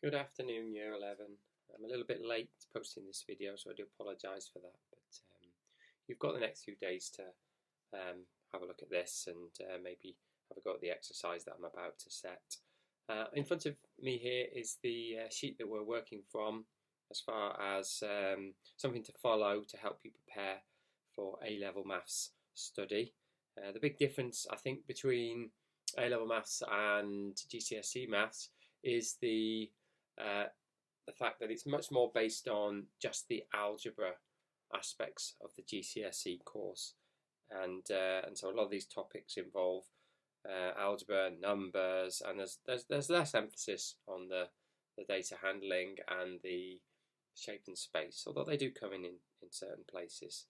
Good afternoon, Year 11. I'm a little bit late posting this video, so I do apologise for that. But you've got the next few days to have a look at this and maybe have a go at the exercise that I'm about to set. In front of me here is the sheet that we're working from as far as something to follow to help you prepare for A-level maths study. The big difference, I think, between A-level maths and GCSE maths is the fact that it's much more based on just the algebra aspects of the GCSE course, and so a lot of these topics involve algebra, numbers, and there's less emphasis on the data handling and the shape and space, although they do come in certain places.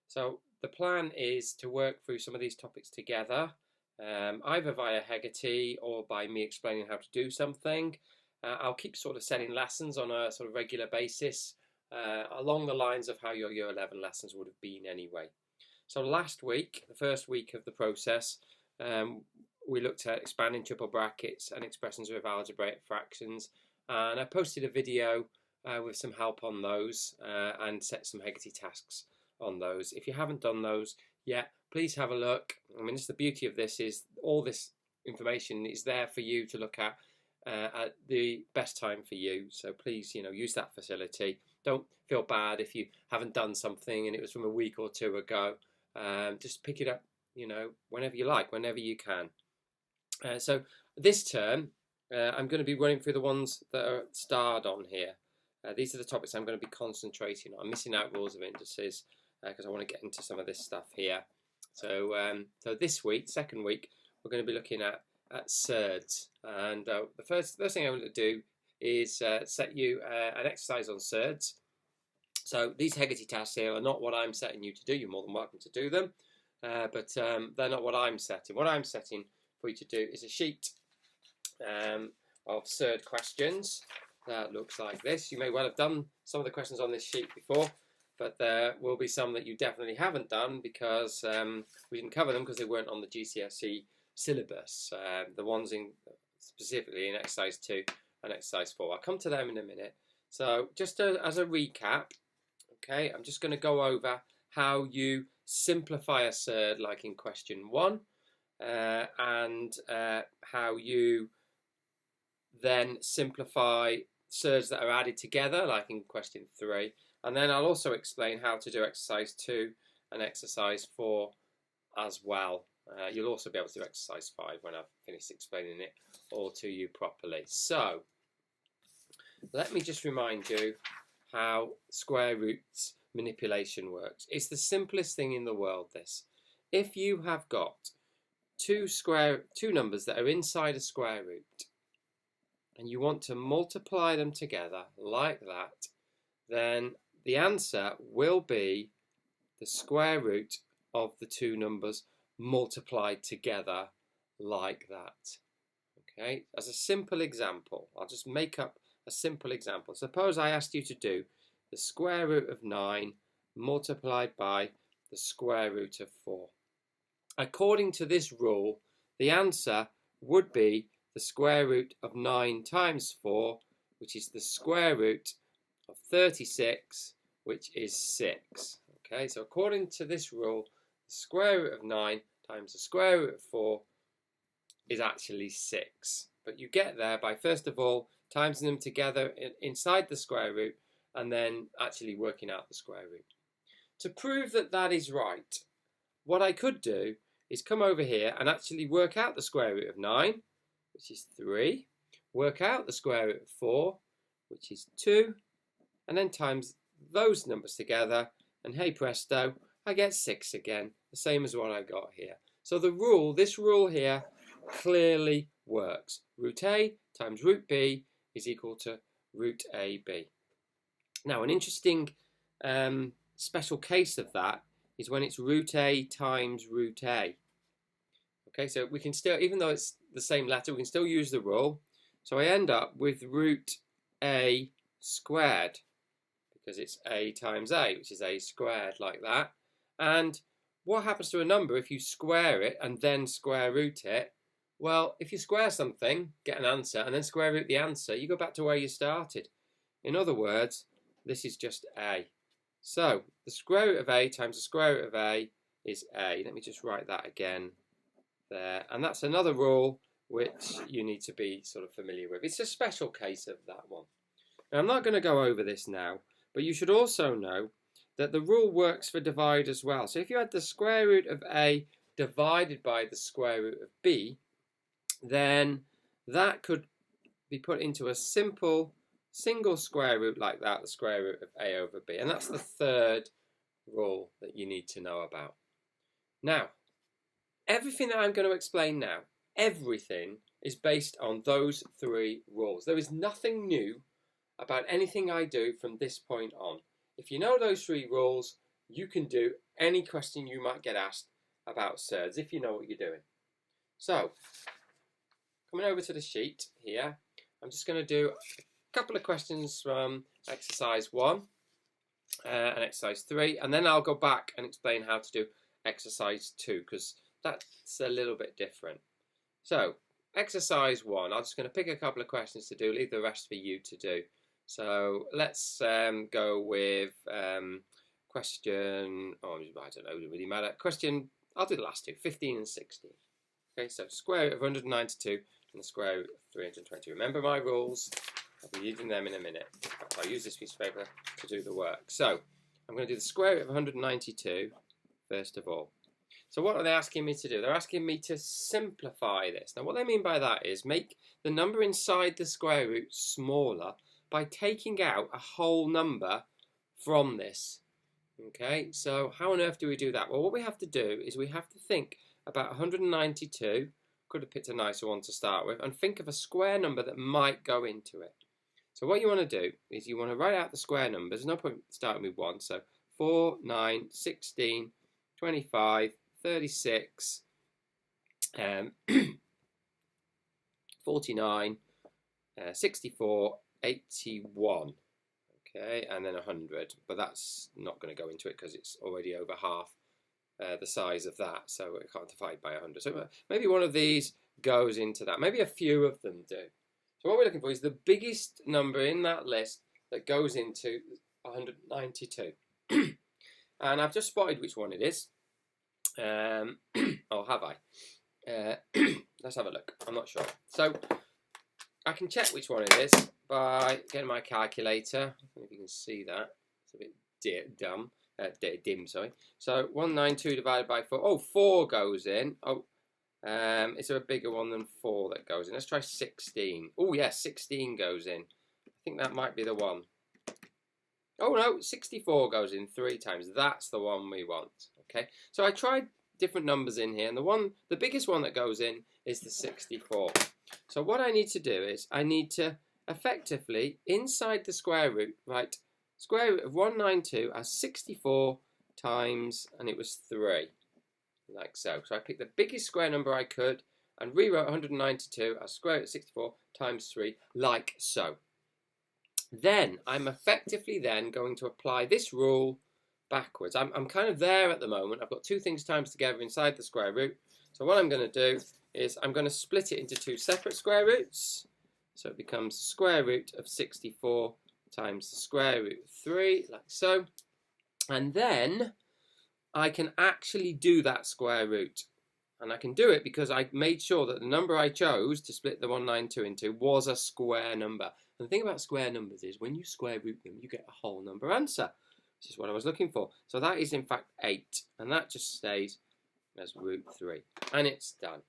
So the plan is to work through some of these topics together, either via Hegarty or by me explaining how to do something. I'll keep sort of setting lessons on a sort of regular basis along the lines of how your Year 11 lessons would have been anyway. So last week, the first week of the process, we looked at expanding triple brackets and expressions with algebraic fractions, and I posted a video with some help on those and set some Hegarty tasks on those. If you haven't done those yet, please have a look. I mean, the beauty of this is all this information is there for you to look at the best time for you. So please, use that facility. Don't feel bad if you haven't done something and it was from a week or two ago. Just pick it up, whenever you like, whenever you can. So this term, I'm going to be running through the ones that are starred on here. These are the topics I'm going to be concentrating on. I'm missing out rules of indices because I want to get into some of this stuff here. So, this week, second week, we're going to be looking at surds, and the first thing I'm going to do is set you an exercise on surds. So these Hegarty tasks here are not what I'm setting you to do. You're more than welcome to do them, but they're not what I'm setting. What I'm setting for you to do is a sheet of surd questions that looks like this. You may well have done some of the questions on this sheet before, but there will be some that you definitely haven't done because we didn't cover them because they weren't on the GCSE syllabus, the ones specifically in exercise 2 and exercise 4. I'll come to them in a minute. So just as a recap, okay, I'm just going to go over how you simplify a surd like in question 1, and how you then simplify surds that are added together like in question 3, and then I'll also explain how to do exercise 2 and exercise 4 as well. You'll also be able to do exercise 5 when I've finished explaining it all to you properly. So let me just remind you how square roots manipulation works. It's the simplest thing in the world, this. If you have got two numbers that are inside a square root and you want to multiply them together like that, then the answer will be the square root of the two numbers multiplied together like that. Okay, as a simple example, I'll just make up a simple example. Suppose I asked you to do the square root of 9 multiplied by the square root of 4. According to this rule, the answer would be the square root of 9 times 4, which is the square root of 36, which is 6. Okay, so according to this rule, the square root of 9 times the square root of 4 is actually 6. But you get there by, first of all, timesing them together inside the square root and then actually working out the square root. To prove that that is right, what I could do is come over here and actually work out the square root of 9, which is 3, work out the square root of 4, which is 2, and then times those numbers together, and hey presto, I get 6 again, the same as what I got here. So this rule here clearly works. Root A times root B is equal to root AB. Now, an interesting special case of that is when it's root A times root A. Okay, so we can still, even though it's the same letter, we can still use the rule. So I end up with root A squared, because it's A times A, which is A squared, like that. And what happens to a number if you square it and then square root it? Well, if you square something, get an answer, and then square root the answer, you go back to where you started. In other words, this is just a. So the square root of a times the square root of a is a. Let me just write that again there. And that's another rule which you need to be sort of familiar with. It's a special case of that one. Now, I'm not going to go over this now, but you should also know that the rule works for divide as well. So if you had the square root of a divided by the square root of b, then that could be put into a simple single square root like that, the square root of a over b. And that's the third rule that you need to know about. Now, everything that I'm going to explain now, everything is based on those three rules. There is nothing new about anything I do from this point on. If you know those three rules, you can do any question you might get asked about surds if you know what you're doing. So, coming over to the sheet here, I'm just going to do a couple of questions from exercise 1 and exercise 3, and then I'll go back and explain how to do exercise 2, because that's a little bit different. So, exercise 1, I'm just going to pick a couple of questions to do, leave the rest for you to do. So let's go with question, I don't know, it doesn't really matter. Question, I'll do the last two, 15 and 16. Okay, so square root of 192 and the square root of 320. Remember my rules, I'll be using them in a minute. I'll use this piece of paper to do the work. So I'm going to do the square root of 192 first of all. So what are they asking me to do? They're asking me to simplify this. Now what they mean by that is make the number inside the square root smaller by taking out a whole number from this. Okay, so how on earth do we do that? Well, what we have to do is we have to think about 192, could have picked a nicer one to start with, and think of a square number that might go into it. So what you want to do is you want to write out the square numbers. There's no point starting with 1, so 4, 9, 16, 25, 36, 49, 64, 81, okay, and then 100, but that's not going to go into it because it's already over half the size of that, so it can't divide by 100. So maybe one of these goes into that. Maybe a few of them do. So what we're looking for is the biggest number in that list that goes into 192. And I've just spotted which one it is. Or have I? Let's have a look. I'm not sure. So I can check which one it is by getting my calculator. I don't know if you can see that. It's a bit dim, sorry. So 192 divided by 4. Oh, 4 goes in. Oh, is there a bigger one than 4 that goes in? Let's try 16. Oh, yeah, 16 goes in. I think that might be the one. Oh, no, 64 goes in 3 times. That's the one we want. Okay, so I tried different numbers in here, and the biggest one that goes in is the 64. So what I need to do is I need to effectively, inside the square root, write square root of 192 as 64 times, and it was 3, like so. So I picked the biggest square number I could and rewrote 192 as square root of 64 times 3, like so. Then I'm effectively then going to apply this rule backwards. I'm kind of there at the moment. I've got two things times together inside the square root. So what I'm going to do is I'm going to split it into 2 separate square roots. So it becomes the square root of 64 times the square root of 3, like so. And then I can actually do that square root. And I can do it because I made sure that the number I chose to split the 192 into was a square number. And the thing about square numbers is when you square root them, you get a whole number answer. This is what I was looking for. So that is in fact 8. And that just stays as root 3. And it's done.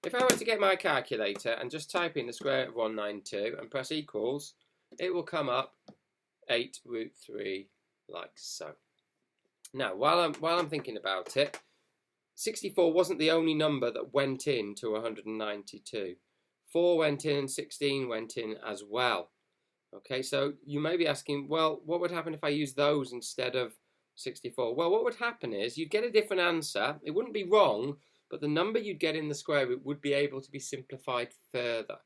If I were to get my calculator and just type in the square root of 192 and press equals, it will come up 8 root 3 like so. Now, while I'm thinking about it, 64 wasn't the only number that went into 192. 4 went in and 16 went in as well. Okay, so you may be asking, well, what would happen if I use those instead of 64? Well, what would happen is you'd get a different answer. It wouldn't be wrong, but the number you'd get in the square root would be able to be simplified further.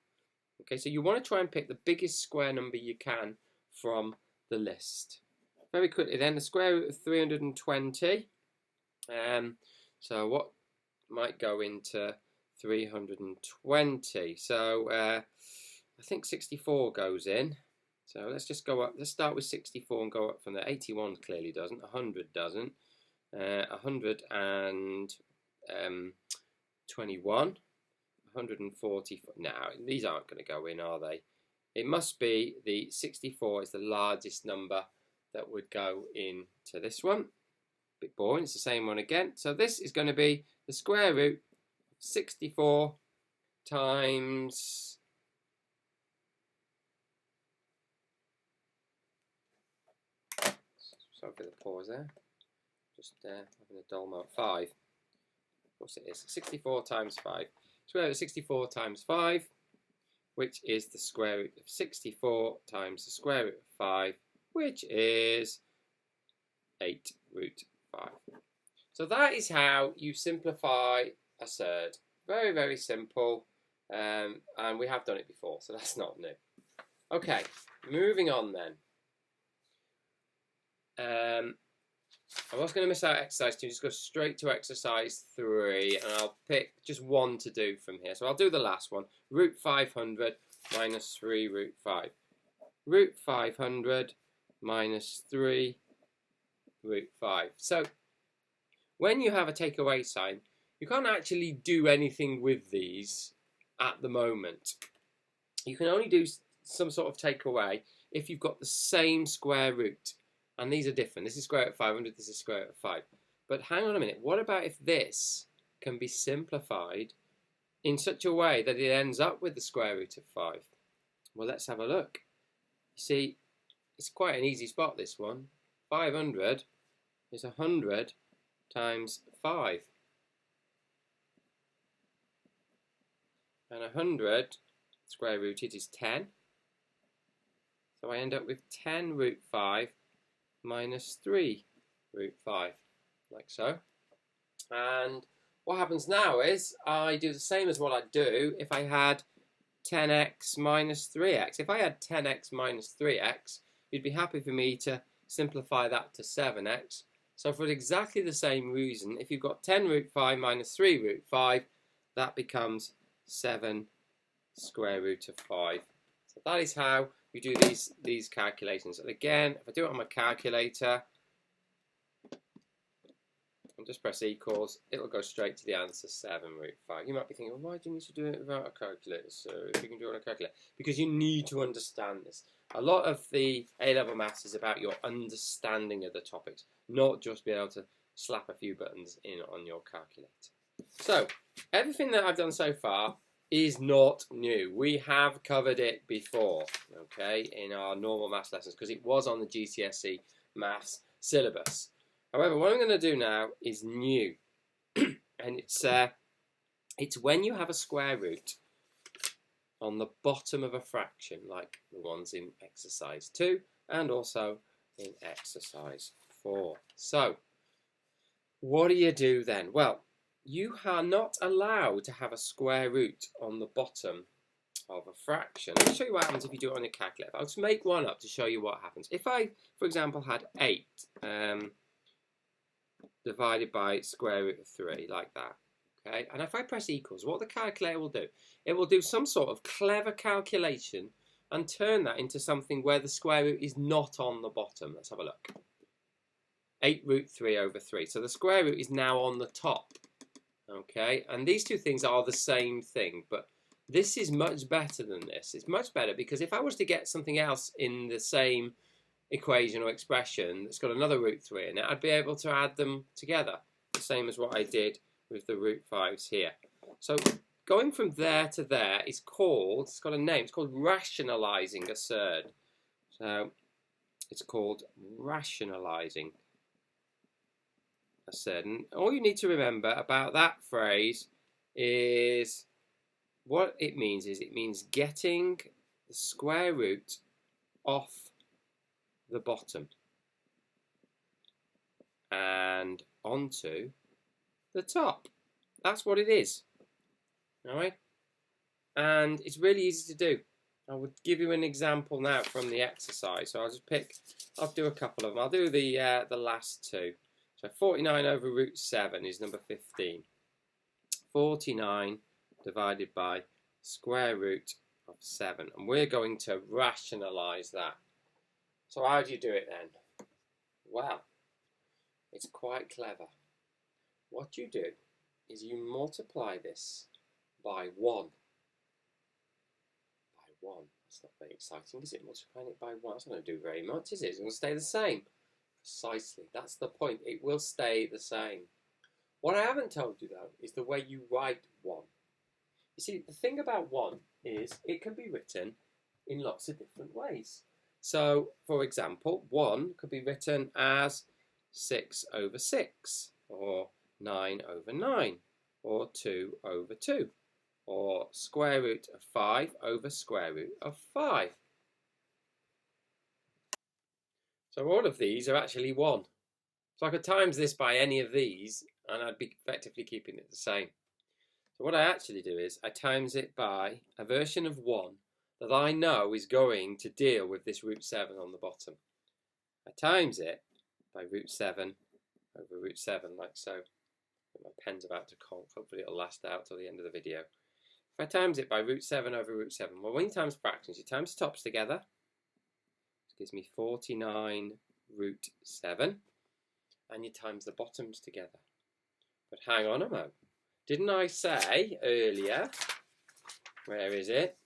Okay, so you want to try and pick the biggest square number you can from the list. Very quickly then, the square root of 320. So what might go into 320. So I think 64 goes in. So let's just go up. Let's start with 64 and go up from there. 81 clearly doesn't. 100 doesn't. 121. 140. Now these aren't going to go in, are they? It must be the 64 is the largest number that would go into this one. Bit boring. It's the same one again. So this is going to be the square root of 64 times sorry for the pause there. Just having a dull moment. 5. Of course it is. 64 times 5. Square root of 64 times 5, which is the square root of 64 times the square root of 5, which is 8 root 5. So that is how you simplify a surd. Very, very simple. And we have done it before, so that's not new. Okay, moving on then. I was going to miss out exercise 2, just go straight to exercise 3, and I'll pick just one to do from here. So I'll do the last one, root 500 minus 3 root 5. Root 500 minus 3 root 5. So when you have a takeaway sign, you can't actually do anything with these at the moment. You can only do some sort of takeaway if you've got the same square root. And these are different. This is square root of 500, this is square root of 5. But hang on a minute, what about if this can be simplified in such a way that it ends up with the square root of 5? Well, let's have a look. You see, it's quite an easy spot, this one. 500 is 100 times 5. And 100 square rooted is 10. So I end up with 10 root 5 minus 3 root 5, like so. And what happens now is I do the same as what I'd do if I had 10x minus 3x. If I had 10x minus 3x, you'd be happy for me to simplify that to 7x. So for exactly the same reason, if you've got 10 root 5 minus 3 root 5, that becomes 7 square root of 5. So that is how you do these calculations. And again, if I do it on my calculator and just press equals, it'll go straight to the answer, 7 root 5. You might be thinking, well, why do you need to do it without a calculator? So if you can do it on a calculator, because you need to understand this. A lot of the A-level maths is about your understanding of the topics, not just being able to slap a few buttons in on your calculator. So everything that I've done so far is not new. We have covered it before, okay, in our normal maths lessons, because it was on the GCSE maths syllabus. However, what I'm going to do now is new, and it's when you have a square root on the bottom of a fraction, like the ones in exercise 2 and also in exercise 4. So, what do you do then? Well, you are not allowed to have a square root on the bottom of a fraction. Let me show you what happens if you do it on your calculator. I'll just make one up to show you what happens. If I, for example, had 8 divided by square root of 3, like that, okay? And if I press equals, what the calculator will do, it will do some sort of clever calculation and turn that into something where the square root is not on the bottom. Let's have a look. 8 root 3 over 3. So the square root is now on the top. Okay, and these two things are the same thing, but this is much better than this. It's much better because if I was to get something else in the same equation or expression that's got another root 3 in it, I'd be able to add them together, the same as what I did with the root 5s here. So going from there to there is called, it's got a name, it's called rationalizing a surd. So it's called rationalizing a surd. And all you need to remember about that phrase is what it means getting the square root off the bottom and onto the top. That's what it is. Alright? And it's really easy to do. I would give you an example now from the exercise. So I'll do a couple of them. I'll do the last two. So 49 over root 7 is number 15. 49 divided by square root of 7. And we're going to rationalise that. So how do you do it then? Well, it's quite clever. What you do is you multiply this by 1. By 1. That's not very exciting, is it? Multiplying it by 1. That's not going to do very much, is it? It's going to stay the same. Precisely. That's the point. It will stay the same. What I haven't told you, though, is the way you write 1. You see, the thing about 1 is it can be written in lots of different ways. So, for example, 1 could be written as 6 over 6, or 9 over 9, or 2 over 2, or square root of 5 over square root of 5. So all of these are actually 1. So I could times this by any of these and I'd be effectively keeping it the same. So what I actually do is I times it by a version of 1 that I know is going to deal with this root 7 on the bottom. I times it by root 7 over root 7, like so. My pen's about to conk, hopefully it'll last out till the end of the video. If I times it by root 7 over root 7, well, when you times fractions, you times the tops together. It gives me 49 root 7. And you times the bottoms together. But hang on a moment. Didn't I say earlier, where is it,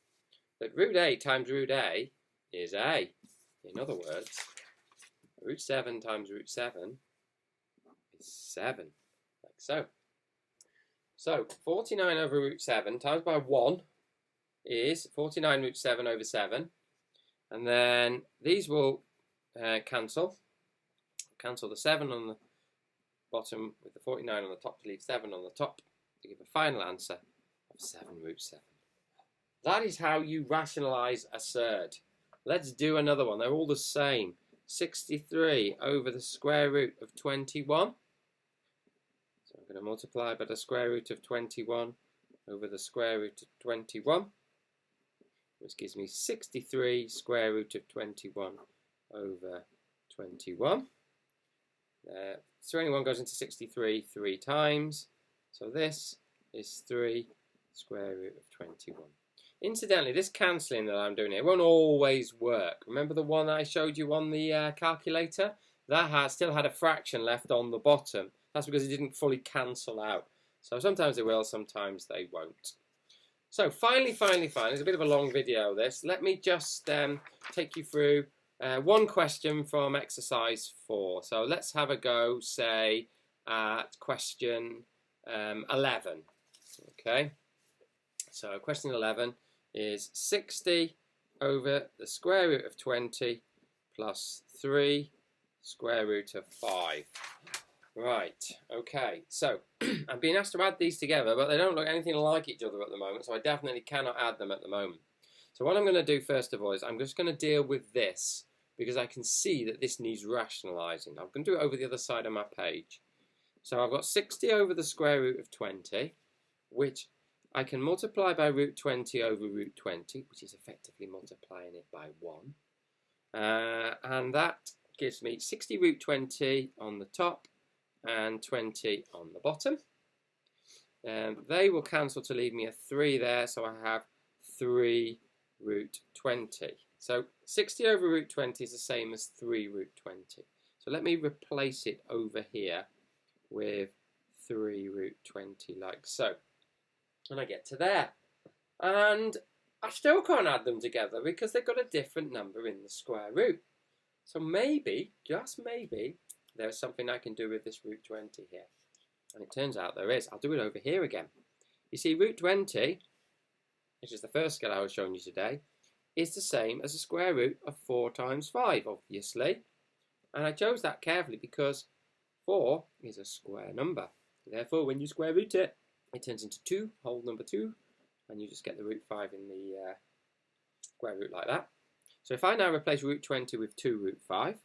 that root A times root A is A. In other words, root 7 times root 7 is 7, like so. So 49 over root 7 times by 1 is 49 root 7 over 7. And then these will cancel the 7 on the bottom with the 49 on the top to leave 7 on the top to give a final answer of 7 root 7. That is how you rationalise a surd. Let's do another one. They're all the same. 63 over the square root of 21. So I'm going to multiply by the square root of 21 over the square root of 21, which gives me 63 square root of 21 over 21. 21 goes into 63 3 times, so this is 3 square root of 21. Incidentally, this cancelling that I'm doing here won't always work. Remember the one I showed you on the calculator? That still had a fraction left on the bottom. That's because it didn't fully cancel out. So sometimes it will, sometimes they won't. So finally, it's a bit of a long video this. Let me just take you through one question from exercise 4. So let's have a go, say, at question 11. Okay, so question 11 is 60 over the square root of 20 plus 3 square root of 5. Right, okay, so I'm being asked to add these together, but they don't look anything like each other at the moment, so I definitely cannot add them at the moment. So what I'm going to do first of all is I'm just going to deal with this because I can see that this needs rationalising. I'm going to do it over the other side of my page. So I've got 60 over the square root of 20, which I can multiply by root 20 over root 20, which is effectively multiplying it by 1. And that gives me 60 root 20 on the top and 20 on the bottom. They will cancel to leave me a 3 there, so I have 3 root 20. So 60 over root 20 is the same as 3 root 20. So let me replace it over here with 3 root 20 like so. And I get to there. And I still can't add them together because they've got a different number in the square root. So maybe, just maybe, there's something I can do with this root 20 here. And it turns out there is. I'll do it over here again. You see, root 20, which is the first skill I was showing you today, is the same as the square root of 4 times 5, obviously. And I chose that carefully because 4 is a square number. Therefore, when you square root it, it turns into 2, whole number 2, and you just get the root 5 in the square root like that. So if I now replace root 20 with 2 root 5,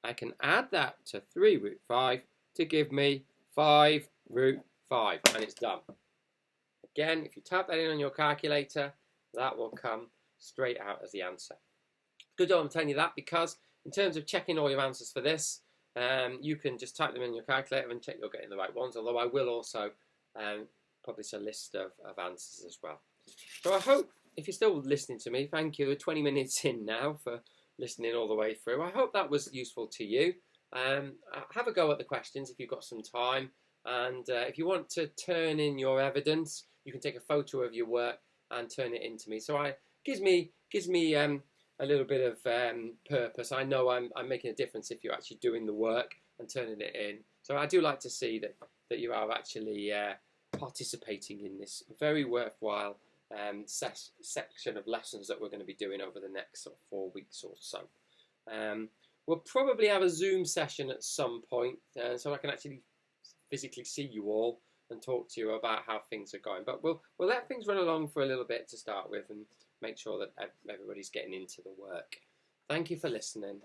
I can add that to 3 root 5 to give me 5 root 5, and it's done. Again, if you type that in on your calculator, that will come straight out as the answer. Good job I'm telling you that, because in terms of checking all your answers for this, you can just type them in your calculator and check you're getting the right ones, although I will also publish a list of answers as well. So I hope, if you're still listening to me, thank you. We're 20 minutes in now for listening all the way through. I hope that was useful to you. Have a go at the questions if you've got some time. And if you want to turn in your evidence, you can take a photo of your work and turn it into me. So it gives me a little bit of purpose. I know I'm making a difference if you're actually doing the work and turning it in. So I do like to see that you are actually participating in this very worthwhile section of lessons that we're going to be doing over the next sort of 4 weeks or so. We'll probably have a Zoom session at some point, so I can actually physically see you all and talk to you about how things are going. But we'll let things run along for a little bit to start with and make sure that everybody's getting into the work. Thank you for listening.